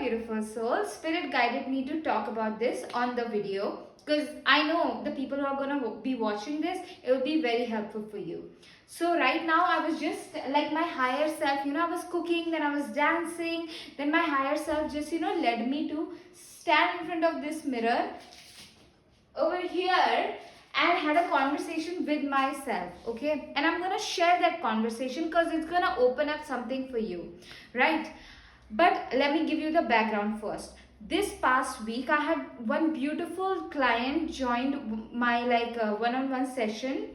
beautiful soul. Spirit guided me to talk about this on the video because I know the people who are going to be watching this, it will be very helpful for you. So right now I was just like my higher self, I was cooking, then I was dancing, then my higher self just, led me to stand in front of this mirror over here and had a conversation with myself, okay? And I'm gonna share that conversation because it's gonna open up something for you, right? But let me give you the background first. This past week I had one beautiful client joined my one-on-one session,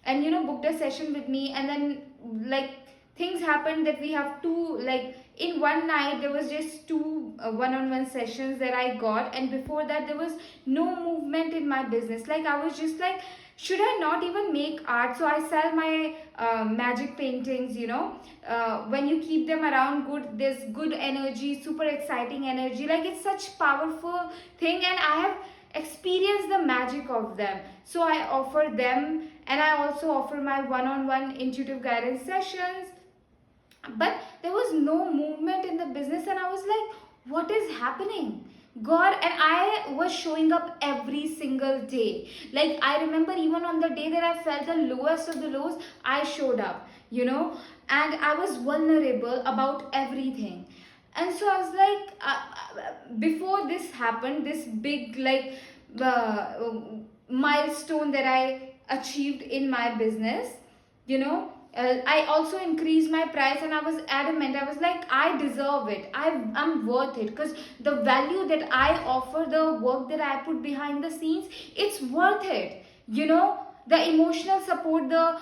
and booked a session with me, and then like things happened that we have to, like, in one night there was just two one-on-one sessions that I got, and before that there was no movement in my business. Like, I was just like, should I not even make art? So I sell my magic paintings, when you keep them around, there's good energy, super exciting energy, like it's such powerful thing, and I have experienced the magic of them. So I offer them, and I also offer my one-on-one intuitive guidance sessions. But there was no movement in the business, and I was like, what is happening, God? And I was showing up every single day. Like, I remember even on the day that I felt the lowest of the lows, I showed up, and I was vulnerable about everything. And so I was like, before this happened, this big milestone that I achieved in my business, I also increased my price, and I was adamant. I was like, I deserve it. I'm worth it, because the value that I offer, the work that I put behind the scenes, it's worth it. The emotional support, the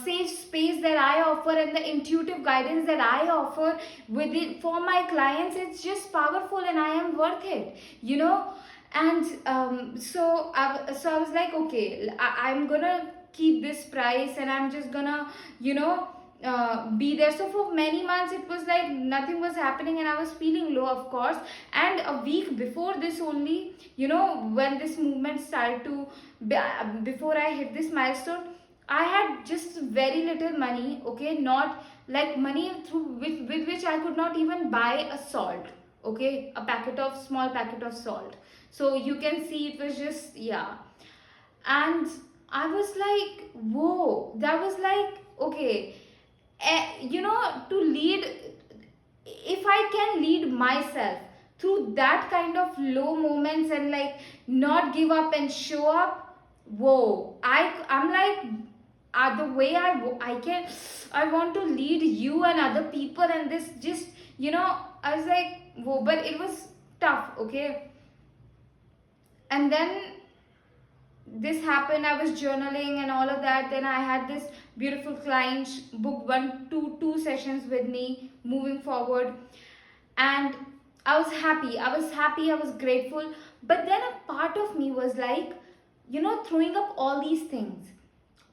safe space that I offer, and the intuitive guidance that I offer with it for my clients, it's just powerful, and I am worth it. And so I was like, okay, I'm gonna keep this price, and I'm just gonna be there. So for many months it was like nothing was happening, and I was feeling low, of course. And a week before this only, when this movement started to before I hit this milestone, I had just very little money, okay? Not like money with which I could not even buy a salt, okay? A small packet of salt. So you can see it was just, yeah. And I was like, whoa, that was like, okay, to lead, if I can lead myself through that kind of low moments and like not give up and show up, whoa, I'm like, the way I want to lead you and other people, and this just, I was like, whoa. But it was tough, okay? And then this happened. I was journaling and all of that. Then I had this beautiful client book two sessions with me moving forward, and I was happy. I was grateful. But then a part of me was like, throwing up all these things.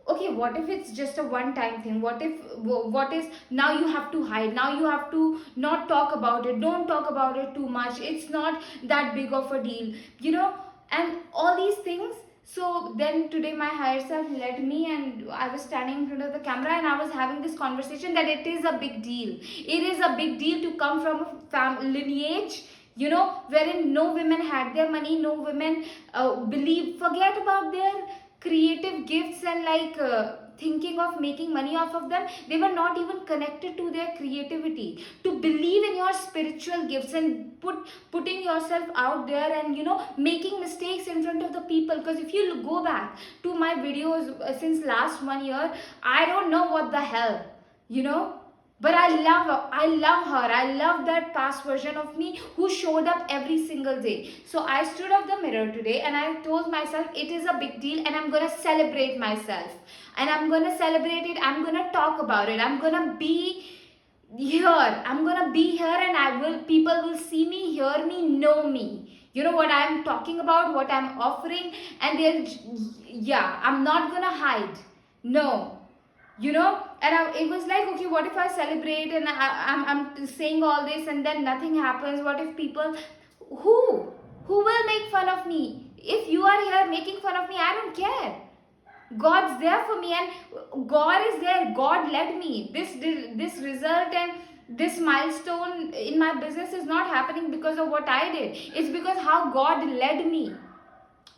Okay, what if it's just a one time thing? What is now you have to hide, now you have to not talk about it, don't talk about it too much, it's not that big of a deal, and all these things. So then today my higher self led me, and I was standing in front of the camera, and I was having this conversation that it is a big deal. It is a big deal to come from a lineage, wherein no women had their money, no women forget about their creative gifts and thinking of making money off of them. They were not even connected to their creativity, to believe in your spiritual gifts and putting yourself out there, and making mistakes in front of the people. Because if you go back to my videos since last 1 year, I don't know what the hell, but I love her. I love that past version of me who showed up every single day. So I stood up the mirror today, and I told myself it is a big deal, and I'm going to celebrate myself. And I'm going to celebrate it. I'm going to talk about it. I'm going to be here. I'm going to be here, and people will see me, hear me, know me. You know what I'm talking about, what I'm offering. And I'm not going to hide. No. And it was like, okay, what if I celebrate and I'm saying all this, and then nothing happens? What if people, who will make fun of me? If you are here making fun of me, I don't care. God's there for me, and God is there. God led me. This result and this milestone in my business is not happening because of what I did. It's because how God led me,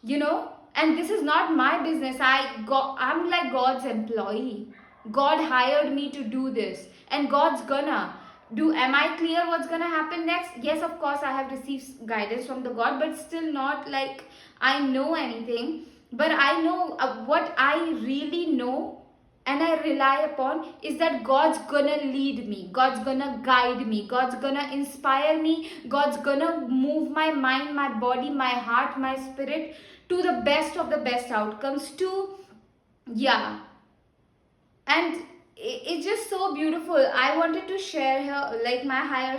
you know. And this is not my business. I'm like God's employee. God hired me to do this, and God's gonna do. Am I clear what's gonna happen next? Yes, of course I have received guidance from the God, but still not like I know anything. But I know what I really know and I rely upon is that God's gonna lead me, God's gonna guide me, God's gonna inspire me, God's gonna move my mind, my body, my heart, my spirit to the best of the best outcomes. To, yeah. And it's just so beautiful. I wanted to share here, like my higher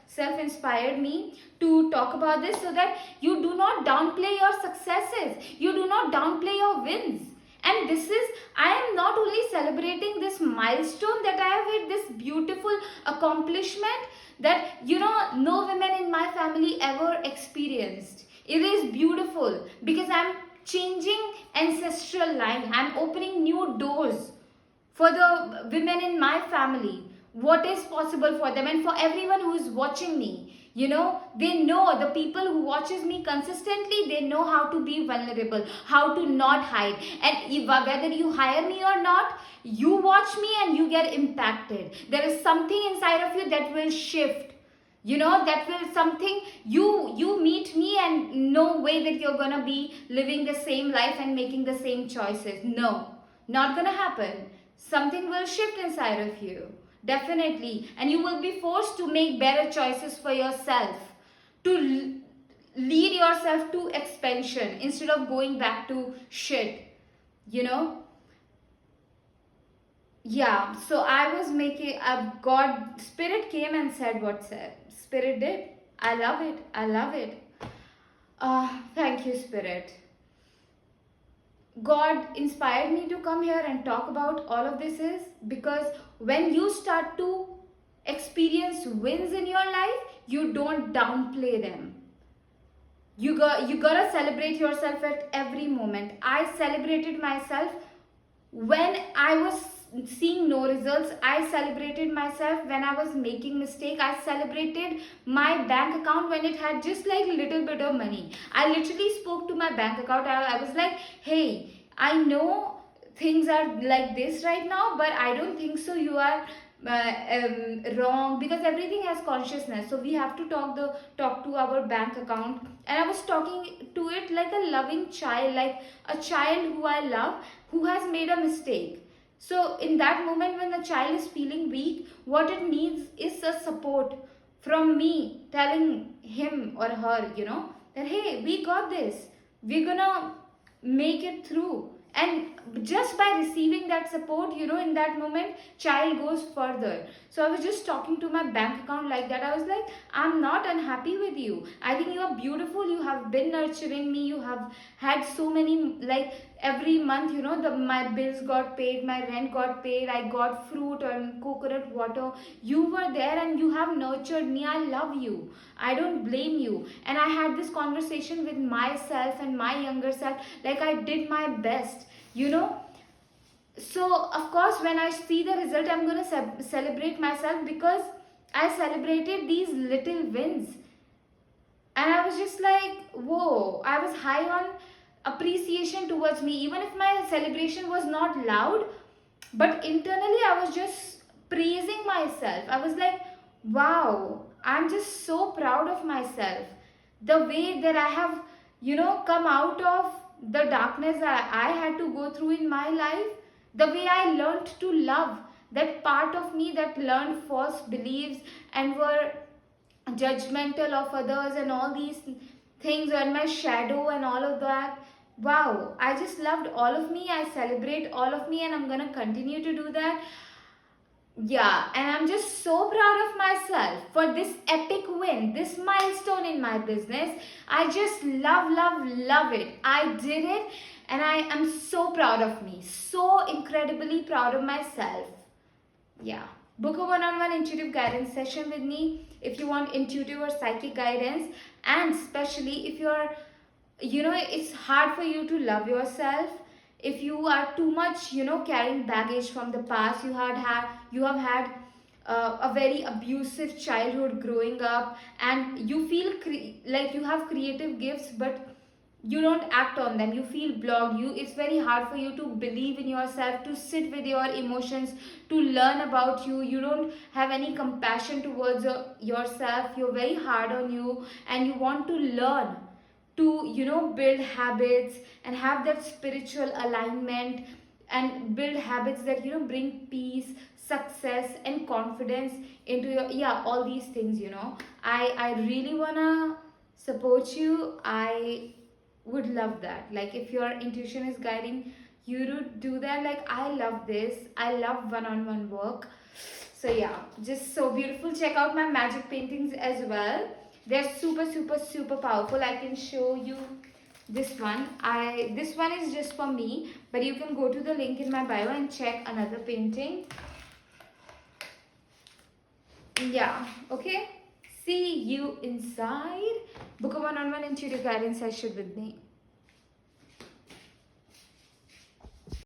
self inspired me to talk about this, so that you do not downplay your successes, you do not downplay your wins. And this is, I am not only celebrating this milestone that I have hit, this beautiful accomplishment that, you know, no women in my family ever experienced. It is beautiful because I'm changing ancestral line, I'm opening new doors for the women in my family, what is possible for them. And for everyone who is watching me, you know, they know, the people who watches me consistently, they know how to be vulnerable, how to not hide. And whether you hire me or not, you watch me and you get impacted. There is something inside of you that will shift, you know, that will something, you meet me and no way that you're gonna be living the same life and making the same choices. No, not gonna happen. Something will shift inside of you, definitely, and you will be forced to make better choices for yourself, to lead yourself to expansion instead of going back to shit, you know. Yeah, so I was making a God, spirit came and said what said. Spirit did. I love it. I love it. Thank you, Spirit. God inspired me to come here and talk about all of this is because when you start to experience wins in your life, you don't downplay them. You gotta celebrate yourself at every moment. I celebrated myself when I was seeing no results. I celebrated myself when I was making mistake. I celebrated my bank account when it had just like little bit of money. I literally spoke to my bank account. I was like, hey, I know things are like this right now, but I don't think so you are wrong, because everything has consciousness. So we have to talk to our bank account. And I was talking to it like a loving child, like a child who I love, who has made a mistake. So in that moment when the child is feeling weak, what it needs is a support from me, telling him or her, you know, that hey, we got this, we're gonna make it through. And just by receiving that support, you know, in that moment, child goes further. So I was just talking to my bank account like that. I was like, I'm not unhappy with you, I think you are beautiful, you have been nurturing me, you have had so many, like every month, you know, my bills got paid, my rent got paid, I got fruit and coconut water. You were there and you have nurtured me. I love you, I don't blame you. And I had this conversation with myself and my younger self, like I did my best, you know. So of course when I see the result, I'm gonna celebrate myself because I celebrated these little wins. And I was just like, whoa, I was high on appreciation towards me, even if my celebration was not loud, but internally I was just praising myself. I was like, wow, I'm just so proud of myself, the way that I have, you know, come out of the darkness that I had to go through in my life, the way I learned to love that part of me that learned false beliefs and were judgmental of others and all these things, and my shadow and all of that. Wow, I just loved all of me, I celebrate all of me, and I'm gonna continue to do that. Yeah, and I'm just so proud of myself for this epic win, this milestone in my business. I just love it. I did it, and I am so proud of me, so incredibly proud of myself. Yeah. Book a one-on-one intuitive guidance session with me if you want intuitive or psychic guidance, and especially if you're, you know, it's hard for you to love yourself, if you are too much, you know, carrying baggage from the past. You have had a very abusive childhood growing up, and you feel like you have creative gifts, but you don't act on them, you feel blocked, it's very hard for you to believe in yourself, to sit with your emotions, to learn about you. You don't have any compassion towards yourself, you're very hard on you, and you want to learn to, build habits and have that spiritual alignment, and build habits that, bring peace, success and confidence into your, yeah, all these things. I really wanna support you. I would love that. Like, if your intuition is guiding you to do that, like, I love this. I love one-on-one work. So yeah, just so beautiful. Check out my magic paintings as well. They're super, super, super powerful. I can show you this one. This one is just for me, but you can go to the link in my bio and check another painting. Yeah, okay. See you inside. Book a one-on-one intuitive guidance session with me.